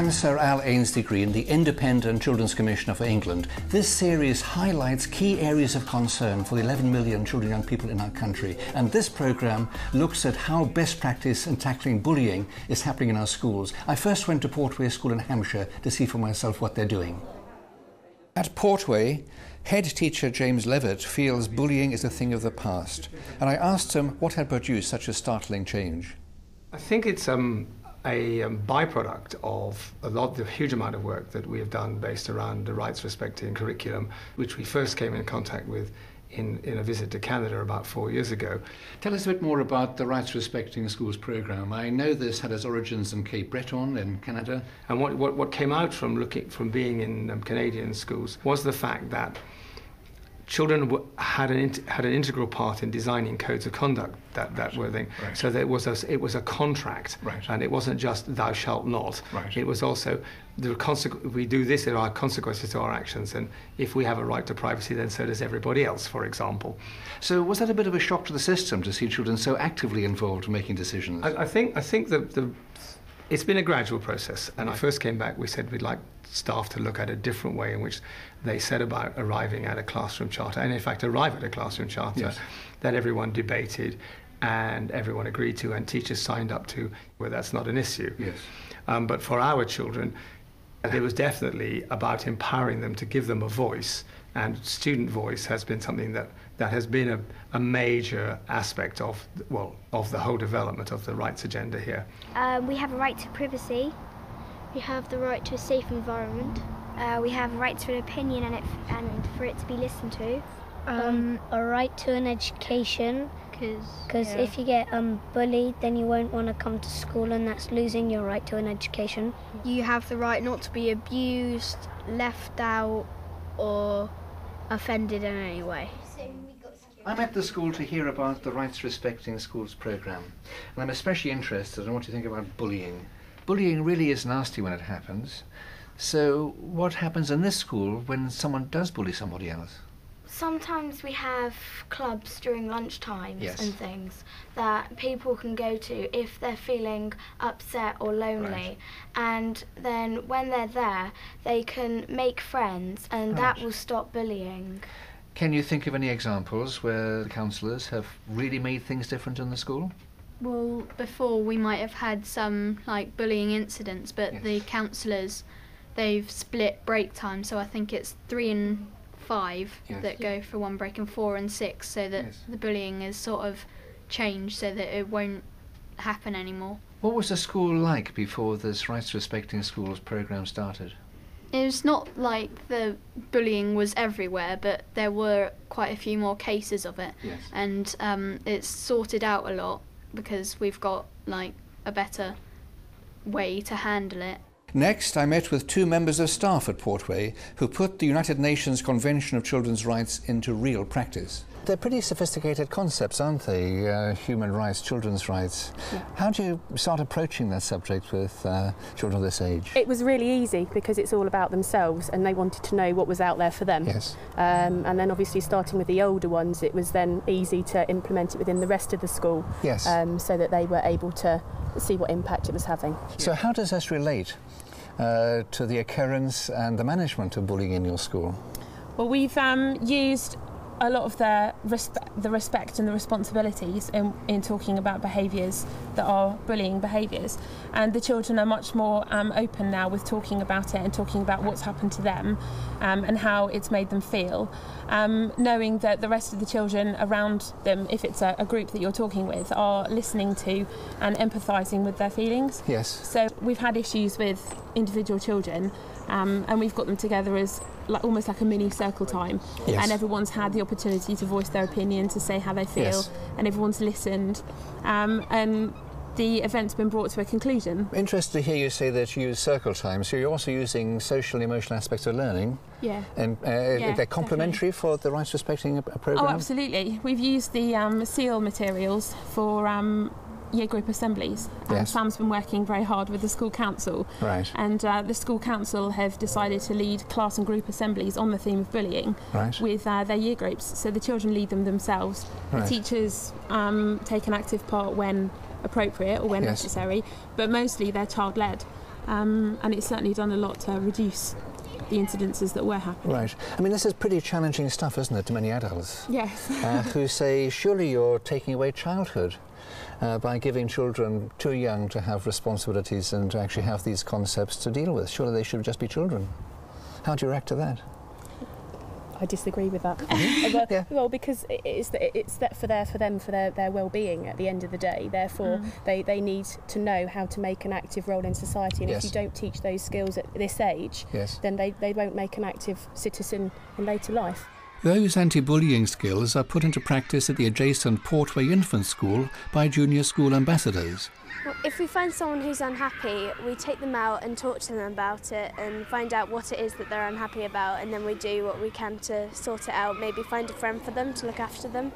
I'm Sir Al Ainslie-Green, the Independent Children's Commissioner for England. This series highlights key areas of concern for the 11 million children and young people in our country. And this programme looks at how best practice in tackling bullying is happening in our schools. I first went to Portway School in Hampshire to see for myself what they're doing. At Portway, head teacher James Levitt feels bullying is a thing of the past. And I asked him what had produced such a startling change. I think it's a byproduct of the huge amount of work that we have done based around the rights respecting curriculum, which we first came in contact with in a visit to Canada about 4 years ago. Tell us a bit more about the Rights Respecting Schools programme. I know this had its origins in Cape Breton in Canada. And what came out from being in Canadian schools was the fact that children had an integral part in designing codes of conduct that were thing. Right. So that it was a contract, right. And it wasn't just thou shalt not. Right. It was also we do this, there are consequences to our actions, and if we have a right to privacy, then so does everybody else, for example. So was that a bit of a shock to the system to see children so actively involved in making decisions? I think that it's been a gradual process, and I first came back, we said we'd like staff to look at a different way in which they set about arriving at a classroom charter, and in fact arrive at a classroom charter, yes, that everyone debated and everyone agreed to and teachers signed up to, where that's not an issue. Yes. But for our children, it was definitely about empowering them to give them a voice, and student voice has been something that has been a major aspect of the whole development of the rights agenda here. We have a right to privacy. We have the right to a safe environment. We have a right to an opinion and for it to be listened to. A right to an education, because if you get bullied, then you won't want to come to school, and that's losing your right to an education. You have the right not to be abused, left out, or offended in any way. I'm at the school to hear about the Rights Respecting Schools programme, and I'm especially interested in what you think about bullying. Bullying really is nasty when it happens. So what happens in this school when someone does bully somebody else? Sometimes we have clubs during lunchtimes, yes, and things that people can go to if they're feeling upset or lonely. Right. And then when they're there, they can make friends, and right, that will stop bullying. Can you think of any examples where the counsellors have really made things different in the school? Well, before we might have had some bullying incidents, but yes, the counsellors, they've split break time, so I think it's 3 and 5 yes, that go for one break, and 4 and 6, so that yes, the bullying is sort of changed so that it won't happen anymore. What was the school like before this Rights Respecting Schools programme started? It was not like the bullying was everywhere, but there were quite a few more cases of it, yes, and it's sorted out a lot because we've got a better way to handle it. Next, I met with 2 members of staff at Portway who put the United Nations Convention of Children's Rights into real practice. They're pretty sophisticated concepts, aren't they? Human rights, children's rights. Yeah. How do you start approaching that subject with children of this age? It was really easy because it's all about themselves and they wanted to know what was out there for them. Yes. And then obviously starting with the older ones, it was then easy to implement it within the rest of the school. Yes. So that they were able to see what impact it was having. So how does this relate to the occurrence and the management of bullying in your school? Well, we've used a lot of the respect and the responsibilities in talking about behaviours that are bullying behaviours, and the children are much more open now with talking about it and talking about what's happened to them and how it's made them feel, knowing that the rest of the children around them, if it's a group that you're talking with, are listening to and empathising with their feelings. Yes. So we've had issues with individual children and we've got them together as almost like a mini circle time, yes, and everyone's had the opportunity to voice their opinion, to say how they feel, yes, and everyone's listened, and the event's been brought to a conclusion. Interested to hear you say that you use circle time, so you're also using social and emotional aspects of learning. Yeah. And they're complementary for the Rights Respecting programme? Oh, absolutely. We've used the SEAL materials for year group assemblies. Yes. Sam's been working very hard with the school council, right, and the school council have decided to lead class and group assemblies on the theme of bullying, right, with their year groups, so the children lead them themselves. Right. The teachers take an active part when appropriate or when yes, necessary, but mostly they're child-led. and it's certainly done a lot to reduce the incidences that were happening. Right. I mean, this is pretty challenging stuff, isn't it, to many adults? Yes. Who say, surely you're taking away childhood by giving children too young to have responsibilities and to actually have these concepts to deal with. Surely they should just be children. How do you react to that? I disagree with that. Well, because it's that for their well-being at the end of the day. Therefore, they need to know how to make an active role in society. And if you don't teach those skills at this age, then they won't make an active citizen in later life. Those anti-bullying skills are put into practice at the adjacent Portway Infant School by junior school ambassadors. Well, if we find someone who's unhappy, we take them out and talk to them about it and find out what it is that they're unhappy about, and then we do what we can to sort it out, maybe find a friend for them to look after them.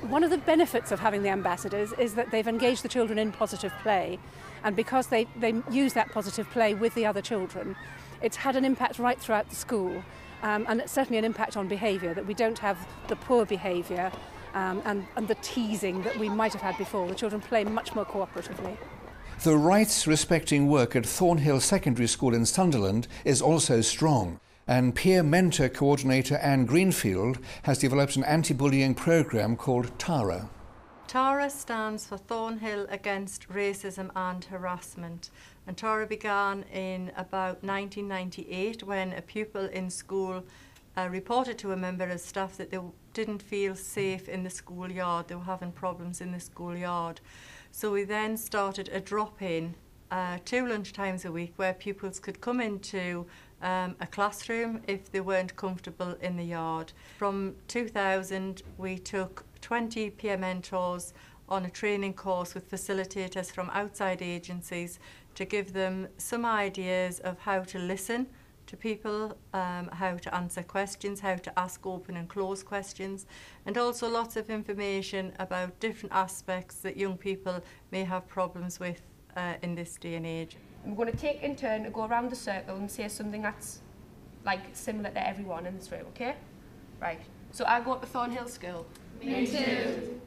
One of the benefits of having the ambassadors is that they've engaged the children in positive play, and because they use that positive play with the other children, it's had an impact right throughout the school, and it's certainly an impact on behaviour, that we don't have the poor behaviour and the teasing that we might have had before. The children play much more cooperatively. The rights-respecting work at Thornhill Secondary School in Sunderland is also strong, and peer mentor coordinator Anne Greenfield has developed an anti-bullying programme called TARA. TARA stands for Thornhill Against Racism and Harassment, and TARA began in about 1998 when a pupil in school reported to a member of staff that they didn't feel safe in the schoolyard. They were having problems in the schoolyard. So we then started a drop-in 2 lunchtimes a week where pupils could come into a classroom if they weren't comfortable in the yard. From 2000 we took 20 peer mentors on a training course with facilitators from outside agencies to give them some ideas of how to listen to people, how to answer questions, how to ask open and closed questions, and also lots of information about different aspects that young people may have problems with in this day and age. We're going to take in turn to go around the circle and say something that's like similar to everyone in this room, okay? Right. So I go to Thornhill School. Me too.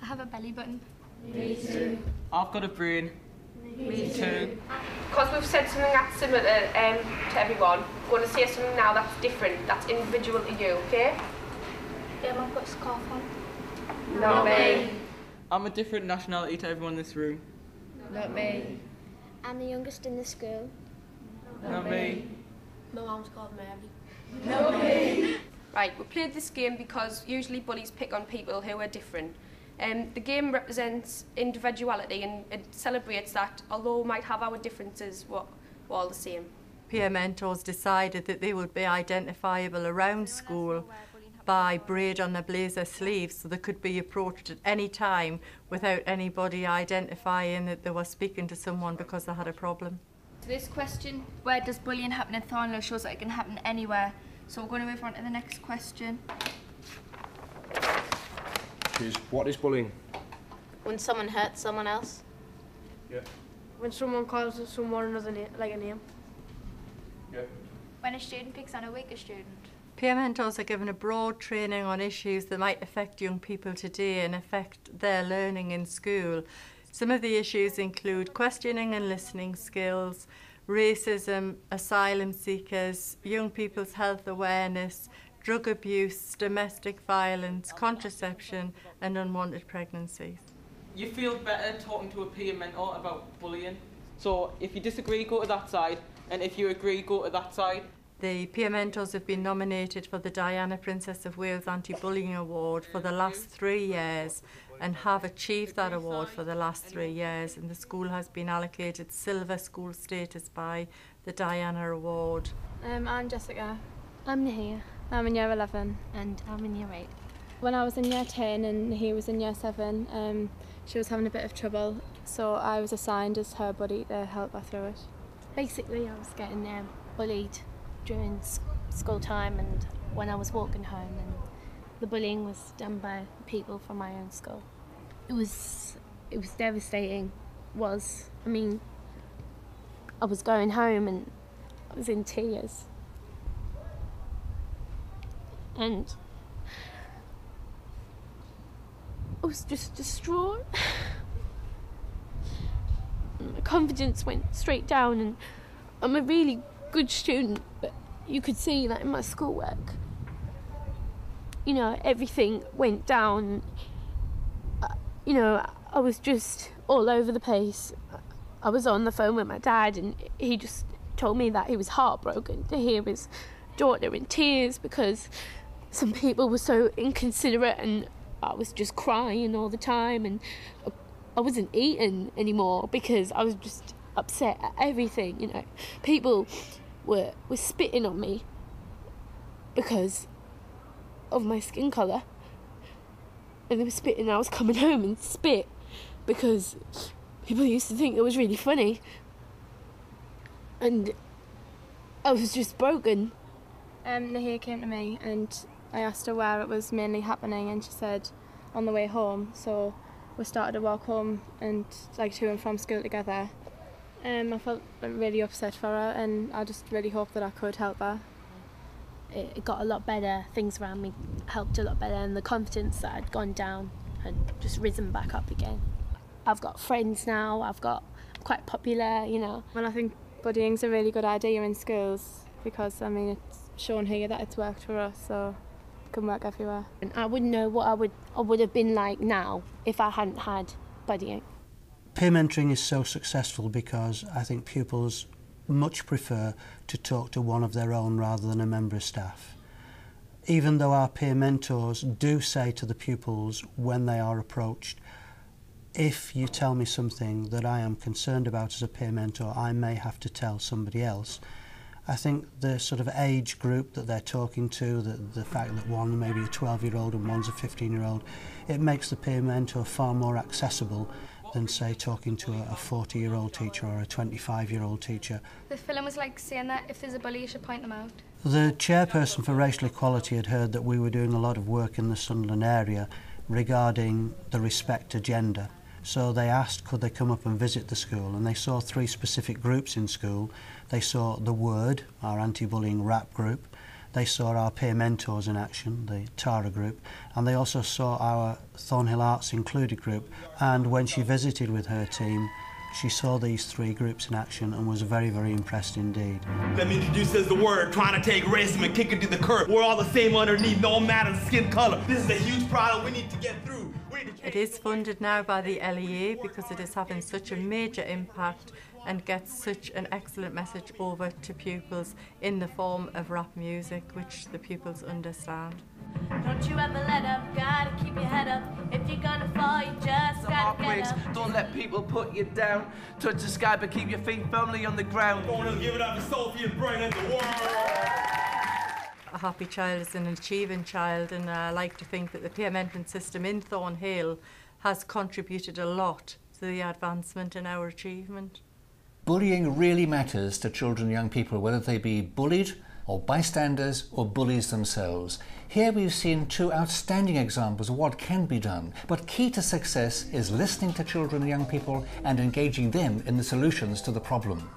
I have a belly button. Me too. I've got a brain. Me too. Because we've said something that's similar to everyone, we're going to say something now that's different, that's individual to you, okay? Yeah, I've got a scarf on. Not me. I'm a different nationality to everyone in this room. Not me. I'm the youngest in the school. Not me. My mum's called Mary. Not me. Right, we played this game because usually bullies pick on people who are different. The game represents individuality and it celebrates that although we might have our differences, we're all the same. Peer mentors decided that they would be identifiable around school by braid on their blazer sleeves, so they could be approached at any time without anybody identifying that they were speaking to someone because they had a problem. This question, where does bullying happen in Thornhill, shows that it can happen anywhere. So we're going to move on to the next question. What is bullying? When someone hurts someone else. Yeah. When someone calls someone another name, like a name. Yeah. When a student picks on a weaker student. Peer mentors are given a broad training on issues that might affect young people today and affect their learning in school. Some of the issues include questioning and listening skills, racism, asylum seekers, young people's health awareness, drug abuse, domestic violence, contraception and unwanted pregnancies. You feel better talking to a peer mentor about bullying. So if you disagree, go to that side, and if you agree, go to that side. The peer mentors have been nominated for the Diana Princess of Wales Anti-Bullying Award for the last 3 years and have achieved that award for the last 3 years, and the school has been allocated silver school status by the Diana Award. I'm Jessica. I'm Nahia. I'm in year 11. And I'm in year 8. When I was in year 10 and he was in year 7, she was having a bit of trouble, so I was assigned as her buddy to help her through it. Basically, I was getting bullied during school time and when I was walking home, and the bullying was done by people from my own school. It was devastating. I mean, I was going home and I was in tears. And I was just distraught. And I confidence went straight down, and I'm a really good student, but you could see that in my schoolwork. You know, everything went down. You know, I was just all over the place. I was on the phone with my dad, and he just told me that he was heartbroken to hear his daughter in tears because some people were so inconsiderate, and I was just crying all the time, and I wasn't eating anymore because I was just upset at everything. You know, people were spitting on me because of my skin colour, and they were spitting. I was coming home and spit because people used to think it was really funny, and I was just broken. Nahir came to me and I asked her where it was mainly happening, and she said on the way home. So we started to walk home and like to and from school together. I felt really upset for her, and I just really hoped that I could help her. It got a lot better, things around me helped a lot better, and the confidence that had gone down had just risen back up again. I've got friends now, I'm quite popular, you know. Well, I think bullying's a really good idea in schools because, I mean, it's shown here that it's worked for us, so it can work everywhere. And I wouldn't know what I would have been like now if I hadn't had bullying. Peer mentoring is so successful because I think pupils much prefer to talk to one of their own rather than a member of staff. Even though our peer mentors do say to the pupils when they are approached, if you tell me something that I am concerned about as a peer mentor, I may have to tell somebody else. I think the sort of age group that they're talking to, the fact that one may be a 12-year-old and one's a 15-year-old, it makes the peer mentor far more accessible than, say, talking to a 40-year-old teacher or a 25-year-old teacher. The film was like saying that if there's a bully, you should point them out. The chairperson for racial equality had heard that we were doing a lot of work in the Sunderland area regarding the respect to gender. So they asked could they come up and visit the school, and they saw 3 specific groups in school. They saw The Word, our anti-bullying rap group. They saw our peer mentors in action, the Tara group, and they also saw our Thornhill Arts Included group. And when she visited with her team, she saw these 3 groups in action and was very, very impressed indeed. Let me introduce as The Word, trying to take racism and kick it to the curb. We're all the same underneath, no matter skin color. This is a huge problem we need to get through. It is funded now by the LEA because it is having such a major impact and gets such an excellent message over to pupils in the form of rap music, which the pupils understand. Don't you ever let up, gotta keep your head up. If you're gonna fall, you just gotta get up. Don't let people put you down. Touch the sky, but keep your feet firmly on the ground. Going to give it up to Sophie and bring in the world. A happy child is an achieving child, and I like to think that the peer mentoring system in Thornhill has contributed a lot to the advancement in our achievement. Bullying really matters to children and young people, whether they be bullied or bystanders or bullies themselves. Here we've seen 2 outstanding examples of what can be done, but key to success is listening to children and young people and engaging them in the solutions to the problem.